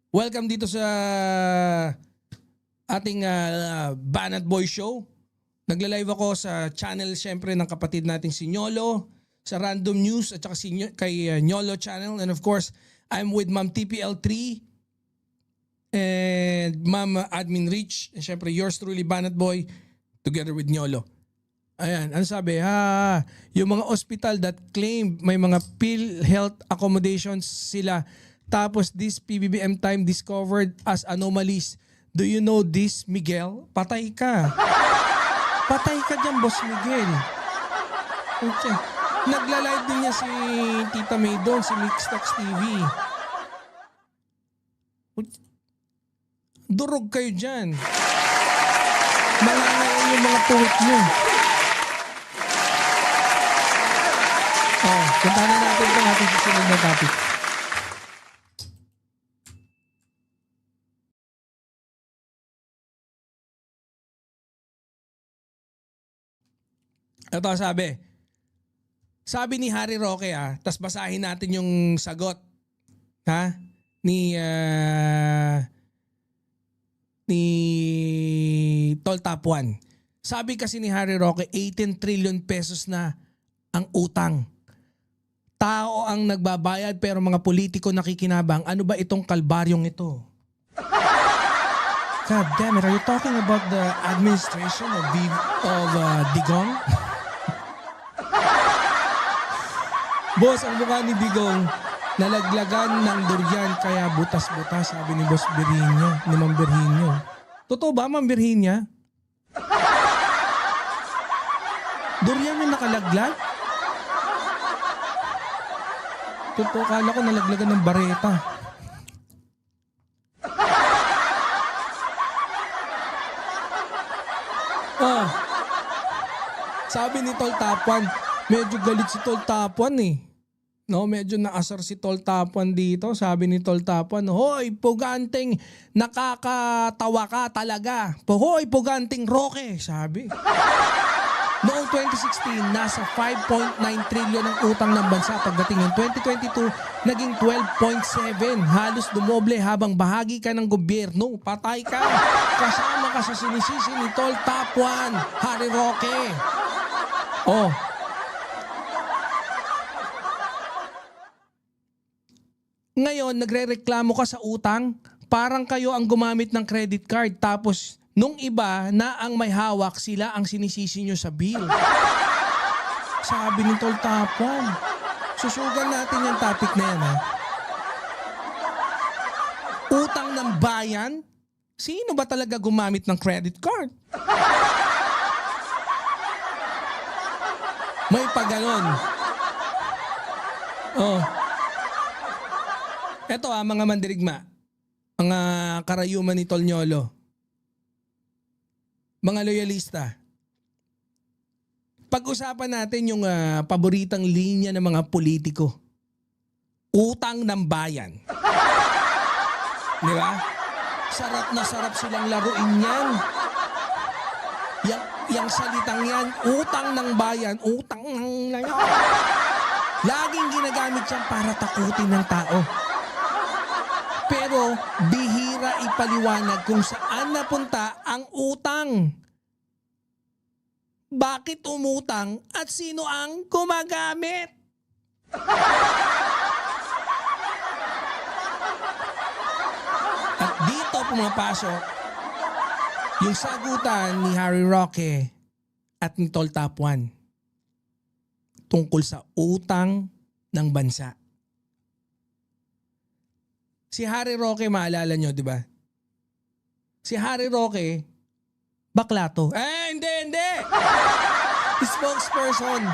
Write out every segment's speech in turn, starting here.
Welcome dito sa ating Banat Boy Show. Nagla-live ako sa channel syempre ng kapatid nating si Nyolo, sa Random News at saka kay Nyolo Channel. And of course, I'm with Ma'am TPL3 and Ma'am Admin Rich. And syempre yours truly, Banat Boy, together with Nyolo. Ayan, ano sabi? Yung mga hospital that claim may mga PhilHealth accommodations sila. Tapos this PBBM time discovered as anomalies. Do you know this, Miguel? Patay ka. Patay ka dyan, Boss Miguel. Okay. Nagla-live din niya si Tita May doon, si Mixtax TV. Durog kayo dyan. Mangangayon yung mga puwit nyo. Puntahan na natin itong ating susunod na topic. Ito sabi ni Harry Roque tas basahin natin yung sagot ni Tol Tapuan. Sabi kasi ni Harry Roque, 18 trillion pesos na ang utang. Tao ang nagbabayad pero mga politiko nakikinabang. Ano ba itong kalbaryong ito? God damn it, are you talking about the administration of Digong? Boss, ang mukha ni Digong, nalaglagan ng durian kaya butas-butas, sabi ni Boss Virginia, ni Ma'am Virginia. Totoo ba, Ma'am Virginia? Durian yung nakalaglag? Totoo, kala ko nalaglagan ng bareta. Sabi ni Tol Tapuan, medyo galit si Tol Tapuan eh. No, medyo naasar si Tol Tapuan dito. Sabi ni Tol Tapuan, hoy, puganting nakakatawa ka talaga. Hoy, puganting Roque, sabi. Noong 2016, nasa 5.9 trillion ang utang ng bansa. Pagdating ng 2022, naging 12.7. Halos dumoble habang bahagi ka ng gobyerno. Patay ka. Kasama ka sa sinisisi ni Tol Tapuan, Harry Roque. Ngayon, nagrereklamo ka sa utang, parang kayo ang gumamit ng credit card tapos nung iba na ang may hawak, sila ang sinisisi nyo sa bill. Sabi ni Tol Tapuan. Susugan natin yung topic na yan Utang ng bayan? Sino ba talaga gumamit ng credit card? May paganon. Eto mga mandirigma, mga karayuman ni Tol Nyolo, mga loyalista. Pag-usapan natin yung paboritang linya ng mga politiko. Utang ng bayan. Di ba? Sarap na sarap silang laruin yan. Yang salitang yan, utang ng bayan, utang ng bayan. Laging ginagamit yan para takutin ng tao. Pero bihira ipaliwanag kung saan napunta ang utang. Bakit umutang at sino ang gumagamit? At dito pumapasok yung sagutan ni Harry Roque at ni Tol Tapuan tungkol sa utang ng bansa. Si Harry Roque, maalala nyo, di ba? Si Harry Roque, bakla to. Hindi! Spokesperson.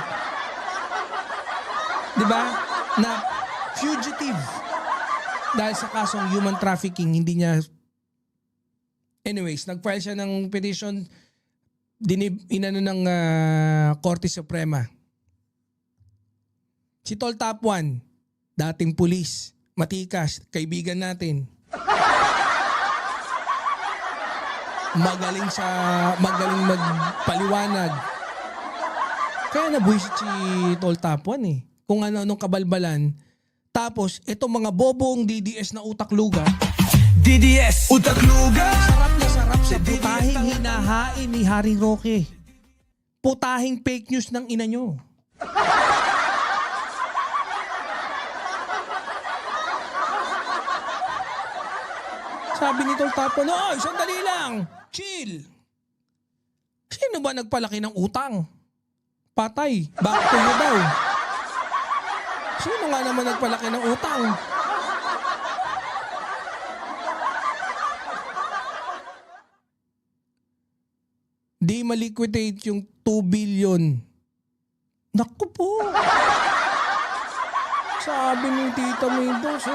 Di ba? Na fugitive. Dahil sa kasong human trafficking, hindi niya... Anyways, nag-file siya ng petition, inano ng Korte Suprema. Si Tol Tapuan, dating pulis, matikas, kaibigan natin. Magaling magpaliwanag. Kaya nabuhisit si Tol Tapuan kung ano-anong kabalbalan. Tapos, itong mga bobong DDS na utak lugat, DDS Utak Luga. Sarap na sarap sa putahing hinahain ni Harry Roque. Putahing fake news ng ina nyo. Sabi ni Tol Tapon, "Oy, sandali lang. Chill. Sino ba nagpalaki ng utang? Patay. Back to you daw. Sino nga naman nagpalaki ng utang?" Di maliquidate yung 2 billion. Naku po. Sabi ni Tita Mendoza.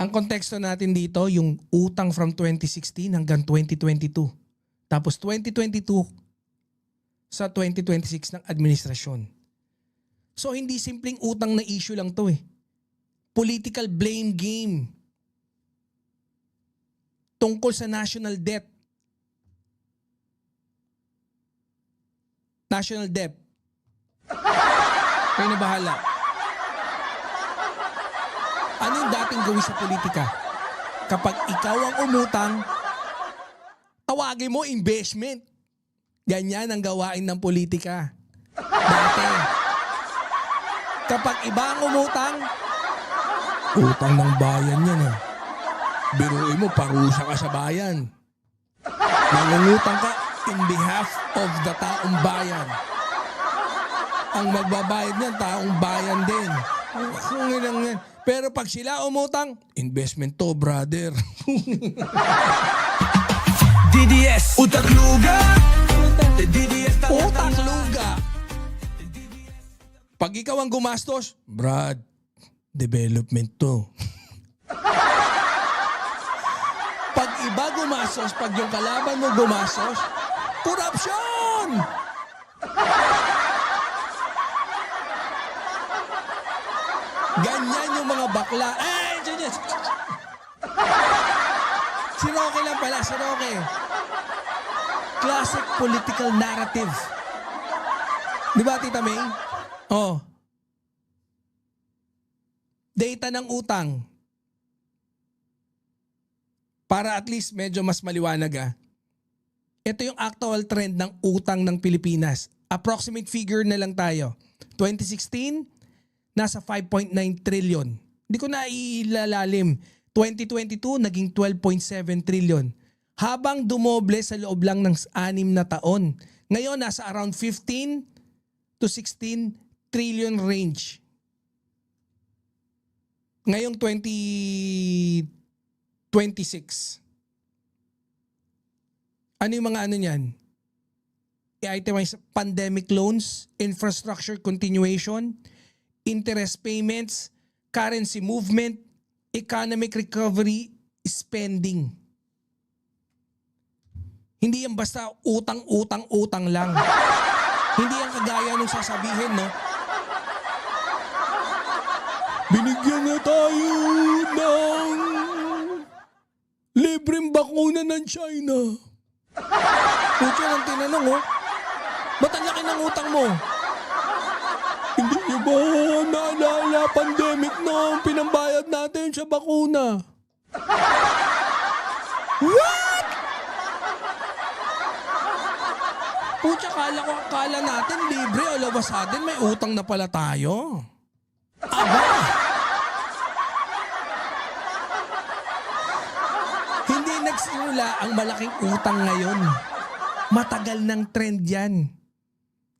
Ang konteksto natin dito, yung utang from 2016 hanggang 2022. Tapos 2022 sa 2026 ng administrasyon. So hindi simpleng utang na issue lang to eh. Political blame game tungkol sa national debt. National debt. Kayo na bahala. Ano yung dating gawin sa politika? Kapag ikaw ang umutang, tawagin mo investment. Ganyan ang gawain ng politika. Dati. Kapag iba ang umutang, utang ng bayan yan ah. Biruin mo, parusa ka sa bayan. Nangungutang ka in behalf of the taong bayan. Ang magbabayad niyan, taong bayan din. Yan. Pero pag sila umutang, investment to, brother. DDS Utak Luga. DDS Utang luga. Pag ikaw ang gumastos, Brad, development to. Pag iba gumastos, pag yung kalaban mo gumastos, corruption! Ganyan yung mga bakla. Si Roque lang pala, si Roque. Classic political narrative. Di ba, Tita May? Oh. Data ng utang. Para at least medyo mas maliwanag ah. Ito yung actual trend ng utang ng Pilipinas. Approximate figure na lang tayo. 2016, nasa 5.9 trillion. Hindi ko na ilalalim. 2022, naging 12.7 trillion. Habang dumoble sa loob lang ng 6 na taon. Ngayon, nasa around 15 to 16 trillion range. Ngayong 2026. Ano yung mga ano niyan? I-itemize pandemic loans, infrastructure continuation, interest payments, currency movement, economic recovery, spending. Hindi yan basta utang lang. Hindi yan kagaya nung sasabihin, no? Binigyan na tayo ng libreng bakuna ng China. Pucho lang tinanong, oh. Ba't ang laki ng utang mo? Hindi niyo ba naalala pandemic nung pinambayad natin sa bakuna? What? Pucha, akala natin libre, all of a sudden may utang na pala tayo. Aba! Hindi nagsimula ang malaking utang ngayon. Matagal ng trend yan.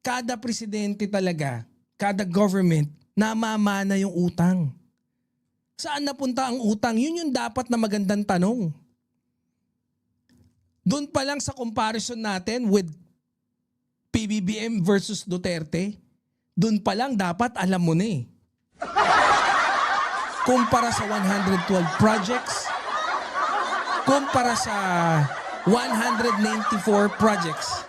Kada presidente talaga, kada government, namamana yung utang. Saan napunta ang utang? Yun yung dapat na magandang tanong. Doon pa lang sa comparison natin with PBBM versus Duterte, doon pa lang dapat alam mo na eh. Kumpara sa 112 projects, kumpara sa 194 projects.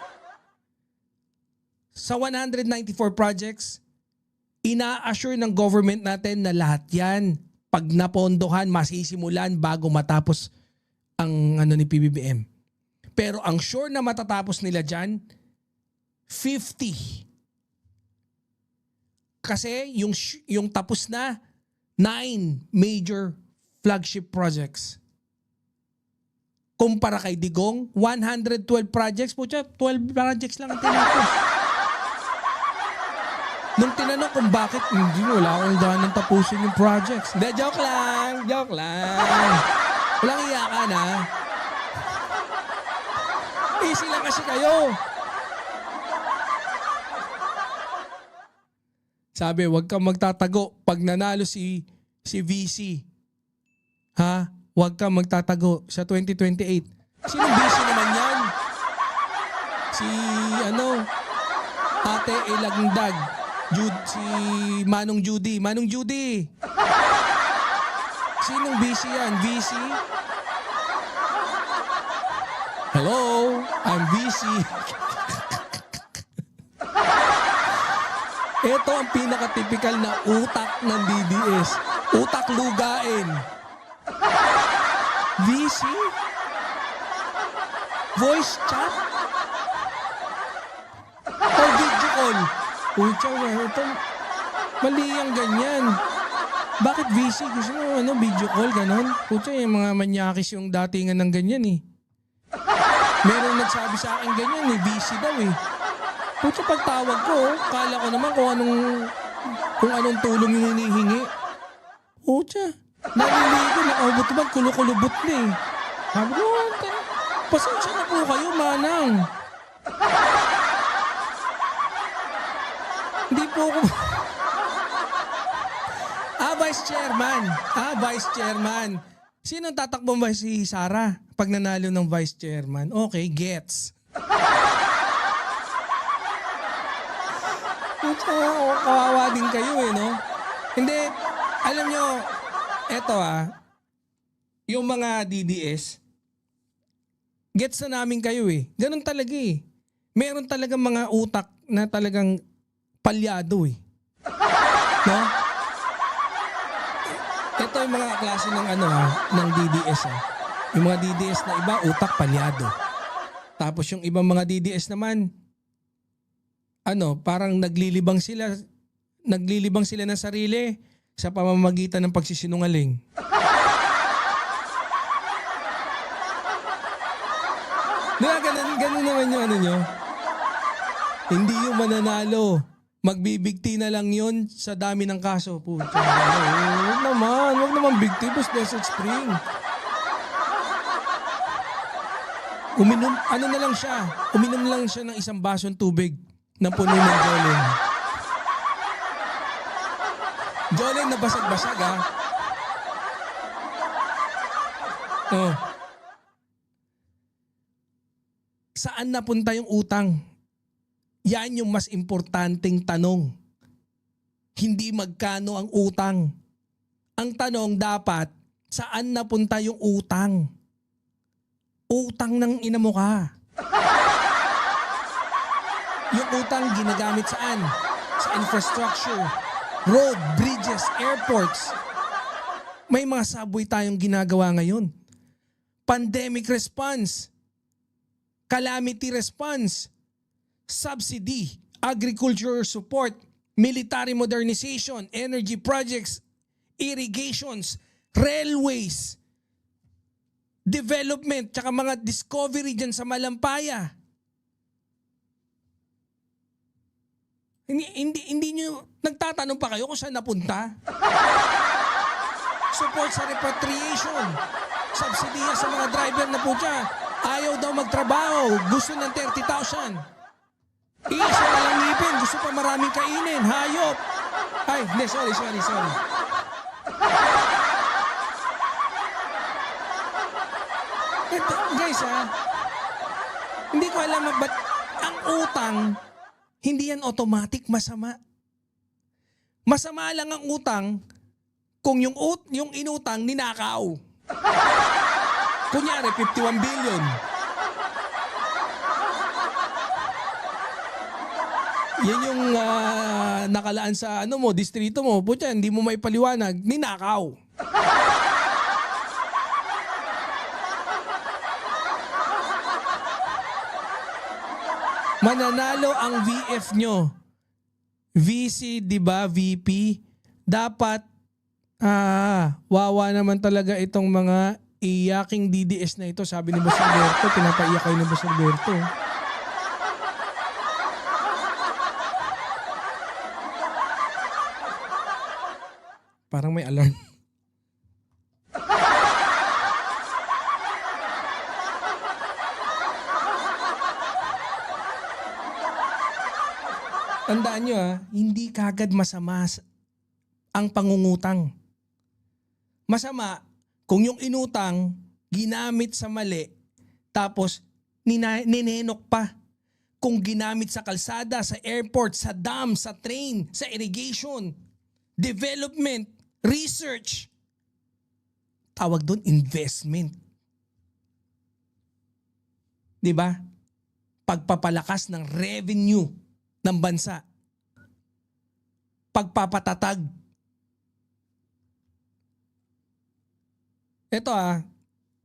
Sa 194 projects, ina-assure ng government natin na lahat yan, pag napondohan, masisimulan bago matapos ang ni PBBM. Pero ang sure na matatapos nila dyan, 50 Kasi yung tapos na 9 major flagship projects. Kumpara kay Digong, 112 projects. Pucha, 12 projects lang ang tinapos. Nung tinanong kung bakit, hindi, wala akong ganang tapusin yung projects. Hindi, joke lang. Walang iyakan, ha? Easy lang kasi kayo. Sabi, huwag kang magtatago pag nanalo si VC. Ha? Huwag kang magtatago sa 2028. Sinong VC naman yan? Si Ate Elagdag. Si Manong Judy. Manong Judy. Sinong VC yan? VC? Hello? I'm VC. Ito ang pinaka-typical na utak ng DDS. Utak lugain. VC? Voice chat? Or video call? Pucha, ito, mali ang ganyan. Bakit VC? Gusto mo video call, ganon? Pucha, yung mga manyakis yung datingan ng ganyan eh. Meron nagsabi sa akin ganyan eh, VC daw eh. Pucha, pagtawag ko, kala ko naman kung anong tulong yung hinihingi. Pucha, naliligo, nakaubot-ubot, kulukulubot na eh. Sabi ko, pasensya na po kayo, manang. Hindi po ako... Vice Chairman. Sino tatakbo ba si Sara pag nanalo ng Vice Chairman? Okay, gets. Kawawa din kayo eh, no? Hindi, alam nyo, eto yung mga DDS, gets na namin kayo eh. Ganun talaga eh. Meron talagang mga utak na talagang palyado eh. No? Ito yung mga klase ng ng DDS Yung mga DDS na iba, utak palyado. Tapos yung ibang mga DDS naman, parang naglilibang sila ng sarili sa pamamagitan ng pagsisinungaling. Diba, ganun naman yung nyo. Hindi yung mananalo. Magbibigti na lang yon sa dami ng kaso. Puta. Huwag naman bigti. Bus Desert Spring. Uminom lang siya ng isang basong tubig na puno ng Jolene. Jolene na basag-basag Saan napunta yung utang? Yan yung mas importanteng tanong. Hindi magkano ang utang. Ang tanong dapat, saan napunta yung utang? Utang ng ina mo ka. Yung utang ginagamit saan? Sa infrastructure, road, bridges, airports. May mga subway tayong ginagawa ngayon. Pandemic response, calamity response, subsidy, agriculture support, military modernization, energy projects, irrigations, railways, development, tsaka mga discovery dyan sa Malampaya. Hindi nyo, nagtatanong pa kayo kung saan napunta? Support sa repatriation, subsidiya sa mga driver na po dyan. Ayaw daw magtrabaho, gusto ng 30,000. Isa na lang ngipin, gusto pa maraming kainin, hayop. Ay, hindi, sorry. Ito, guys hindi ko alam ba't ang utang, hindi yan automatic masama. Masama lang ang utang kung yung inutang ninakaw. Kunyari, 51 billion. Yan yung nakalaan sa distrito mo. Putya, hindi mo may paliwanag. Ninakaw. Mananalo ang VF nyo. VC, 'di ba? VP. Dapat wawa naman talaga itong mga iyaking DDS na ito. Sabi ni Boss Alberto, pinapaiyak kayo ni Boss Alberto. Parang may alarm. Tandaan nyo hindi kagad masama ang pangungutang. Masama kung yung inutang ginamit sa mali tapos ninenok pa. Kung ginamit sa kalsada, sa airport, sa dam, sa train, sa irrigation, development, research. Tawag doon investment. 'Di ba? Pagpapalakas ng revenue ng bansa. Pagpapatatag. Ito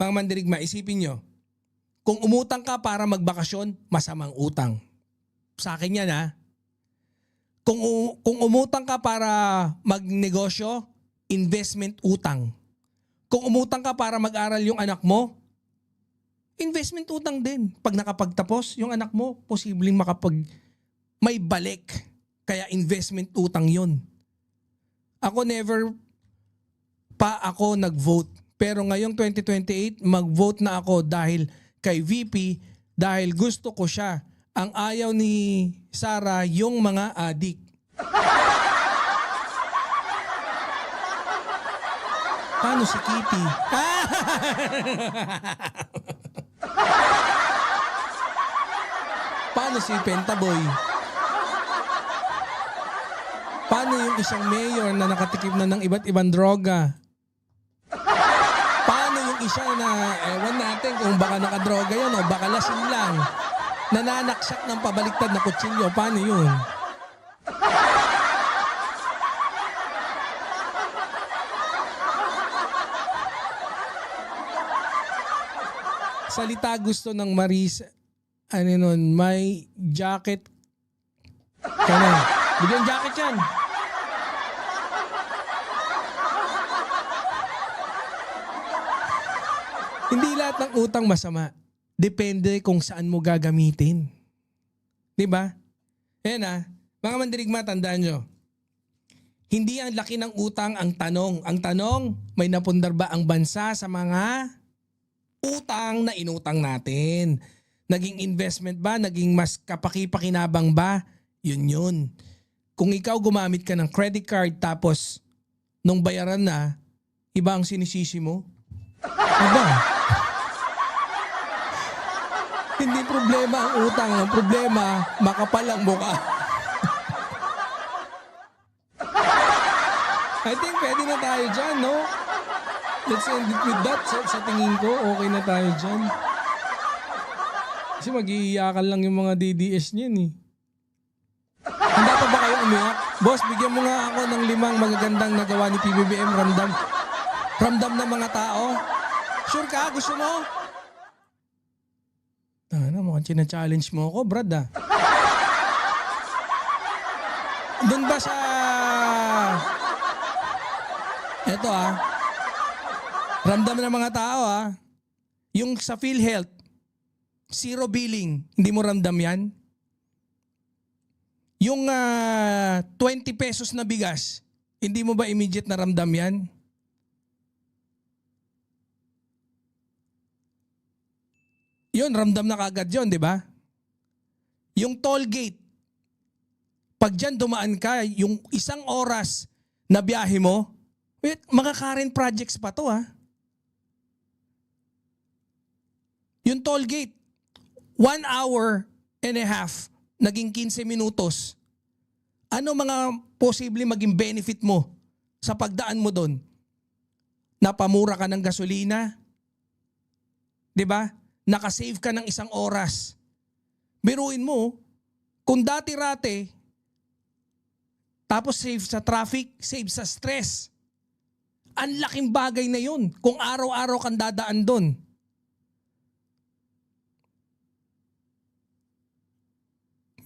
mga mandirigma, isipin nyo. Kung umutang ka para magbakasyon, masamang utang. Sa akin yan Kung umutang ka para magnegosyo, investment utang. Kung umutang ka para mag-aral yung anak mo, investment utang din. Pag nakapagtapos, yung anak mo, posibleng may balik. Kaya investment utang yun. Ako never pa ako nag-vote. Pero ngayong 2028, mag-vote na ako dahil kay VP, dahil gusto ko siya. Ang ayaw ni Sara, yung mga adik. Paano si Kitty? Paano si Pentaboy? Paano yung isang mayor na nakatikim na ng iba't ibang droga? Paano yung isa na, ewan natin kung baka nakadroga yan o baka lasing lang, nananaksak ng pabaliktad na kutsilyo, paano yun? Salita gusto ng Maris, may jacket. Bigyan jacket yan. Hindi lahat ng utang masama. Depende kung saan mo gagamitin. 'Di ba? Ayan mga mandirigma, tandaan nyo. Hindi ang laki ng utang ang tanong. Ang tanong, may napundar ba ang bansa sa mga utang na inutang natin? Naging investment ba? Naging mas kapaki-pakinabang ba? Yun. Kung ikaw gumamit ka ng credit card tapos nung bayaran na, iba ang sinisisi mo? Diba? Hindi problema ang utang. Ang problema, makapal ang mukha. I think pwede na tayo dyan, no? Let's end it with that. Sa tingin ko, okay na tayo dyan. Kasi mag-iiyakan lang yung mga DDS niyan Handa pa ba kayo umiyak? Boss, bigyan mo nga ako ng 5 magagandang nagawa ni PBBM ramdam. Ramdam ng mga tao. Sure ka? Gusto mo? Mukhang china-challenge mo ako, Brad Doon ba sa... Eto ramdam ng mga tao yung sa PhilHealth, 0 billing, hindi mo ramdam yan? Yung 20 pesos na bigas, hindi mo ba immediate na ramdam yan? Yun, ramdam na kagad yun, di ba? Yung toll gate, pag dyan dumaan ka, yung 1 oras na biyahe mo, mga current projects pa to Yung toll gate, 1 hour and a half, naging 15 minutos. Ano mga posible maging benefit mo sa pagdaan mo doon? Napamura ka ng gasolina? 'Di ba? Nakasave ka ng 1 oras. Biruin mo, kung dati-rate, tapos save sa traffic, save sa stress. Ang laking bagay na yun kung araw-araw kang dadaan doon.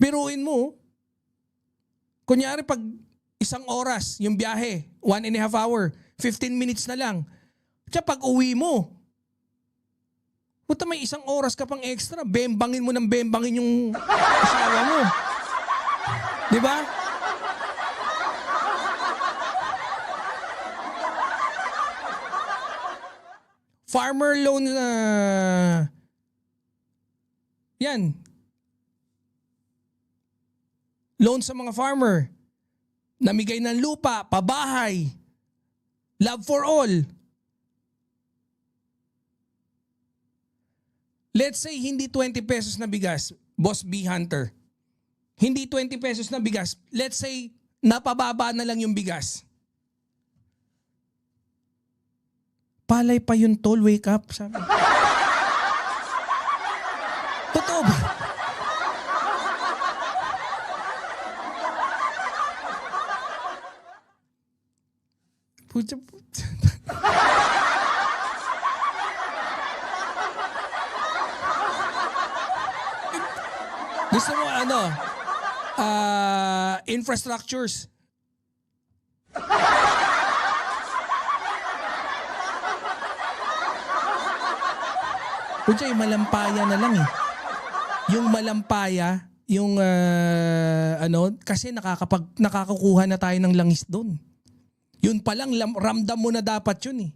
Biruin mo, Kunyari pag isang oras yung biyahe, 1.5 hour, 15 minutes na lang. Tsaka pag uwi mo, puta may isang oras ka pang extra, bembangin mo ng bembangin yung asawa mo. Di ba? Farmer loan yan. Loan sa mga farmer. Namigay ng lupa, pabahay, love for all. Let's say hindi 20 pesos na bigas, Boss B Hunter. Hindi 20 pesos na bigas. Let's say napababa na lang yung bigas. Palay pa yun tol, wake up. Sabi. Totoo ba? Pucha. Gusto mo infrastructures. Pucha, yung malampaya na lang eh. Yung malampaya, yung kasi nakakakuha na tayo ng langis doon. Yun pa lang, ramdam mo na dapat yun eh.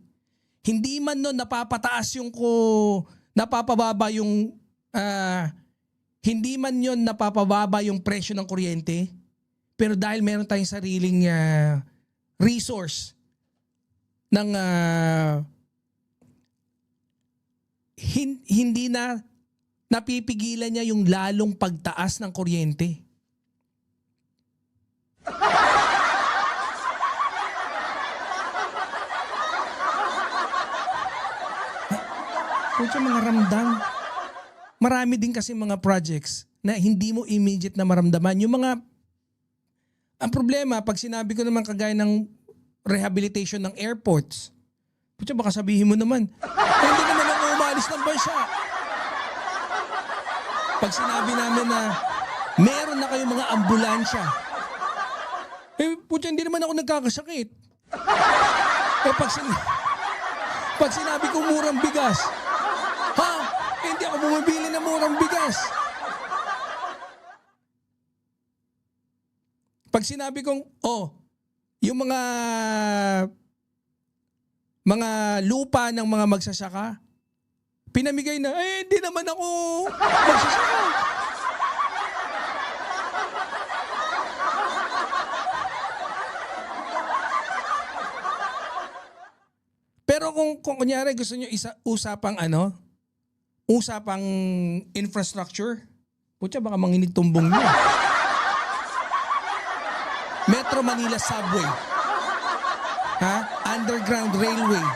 Hindi man nun napapataas yung napapababa yung hindi man yun napapababa yung presyo ng kuryente, pero dahil meron tayong sariling resource ng hindi na napipigilan niya yung lalong pagtaas ng kuryente. Pucha, mga ramdam. Marami din kasi mga projects na hindi mo immediate na maramdaman. Ang problema, pag sinabi ko naman kagaya ng rehabilitation ng airports, pucha, baka sabihin mo naman, hindi naman ako umalis ng bansa. Pag sinabi namin na meron na kayong mga ambulansya, pucha, hindi naman ako nagkakasakit. Pag sinabi ko murang bigas, hindi ako bumibili ng murang bigas. Pag sinabi kong, yung mga lupa ng mga magsasaka, pinamigay na, hindi naman ako magsasaka. Pero kung kunyari gusto nyo usapang infrastructure, putya baka manginig tumbong nyo. Metro Manila Subway, Underground Railway,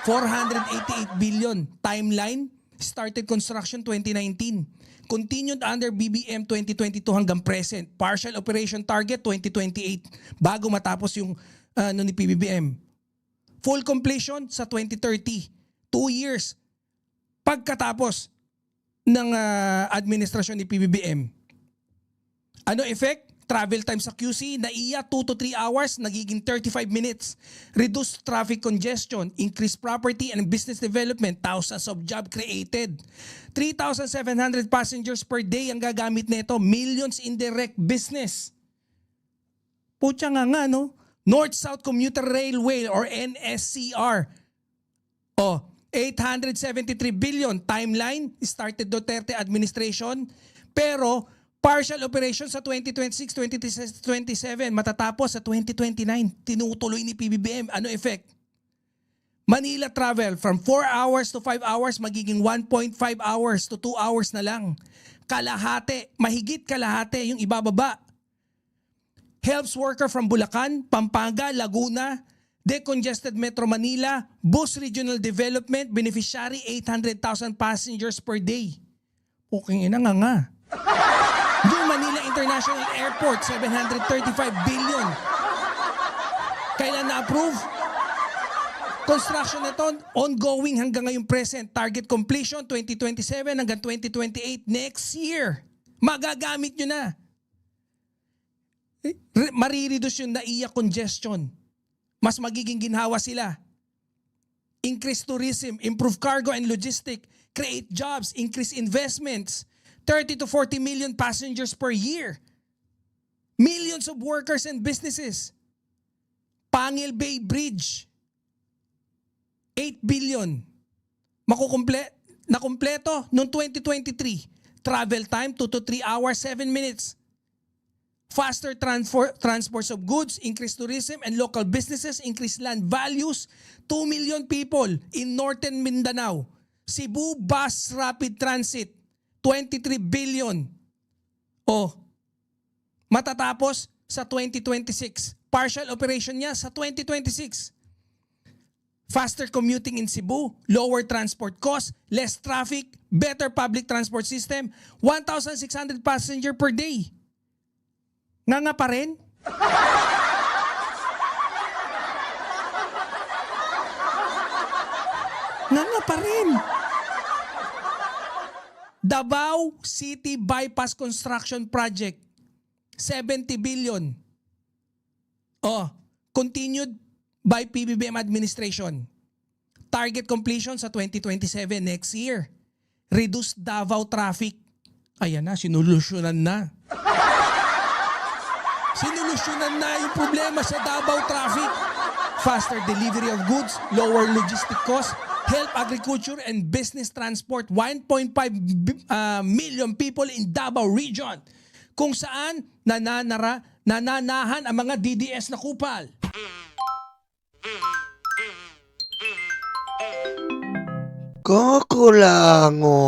488 billion. Timeline, started construction 2019. Continued under BBM 2022 hanggang present. Partial operation target 2028 bago matapos yung ni PBBM. Full completion sa 2030. 2 years pagkatapos ng administrasyon ni PBBM. Ano effect? Travel time sa QC, naiya 2 to 3 hours, nagiging 35 minutes. Reduced traffic congestion, increased property and business development, thousands of job created. 3,700 passengers per day ang gagamit nito, millions in direct business. Putya nga, no? North-South Commuter Railway or NSCR. 873 billion. Timeline, started Duterte administration. Pero partial operation sa 2026, 2027, matatapos sa 2029. Tinutuloy ni PBBM. Ano effect? Manila travel from 4 hours to 5 hours magiging 1.5 hours to 2 hours na lang. Kalahati, mahigit kalahati yung ibababa. Helps worker from Bulacan, Pampanga, Laguna, decongested Metro Manila, Bus Regional Development, beneficiary 800,000 passengers per day. Puking ina nga. New Manila International Airport, 735 billion. Kailan na-approve? Construction nito, ongoing hanggang ngayong present. Target completion, 2027 hanggang 2028 next year. Magagamit nyo na. marireduce yung NAIA congestion. Mas magiging ginhawa sila. Increase tourism, improve cargo and logistic, create jobs, increase investments, 30 to 40 million passengers per year. Millions of workers and businesses. Pangil Bay Bridge, 8 billion. Nakumpleto noong 2023. Travel time 2 to 3 hours, 7 minutes. Faster transports of goods, increased tourism and local businesses, increased land values. 2 million people in Northern Mindanao. Cebu Bus Rapid Transit, 23 billion. Oh, matatapos sa 2026. Partial operation niya sa 2026. Faster commuting in Cebu, lower transport costs, less traffic, better public transport system, 1,600 passenger per day. Nga pa rin? Nga pa rin. Davao City Bypass Construction Project, 70 billion. Oh, continued by PBBM administration. Target completion sa 2027 next year. Reduce Davao traffic. Ayan na, sinulusyonan na. Sinulusyonan na yung problema sa Davao traffic. Faster delivery of goods, lower logistic costs, help agriculture and business transport 1.5 million people in Davao region. Kung saan nananahan ang mga DDS na kupal. Kakulango.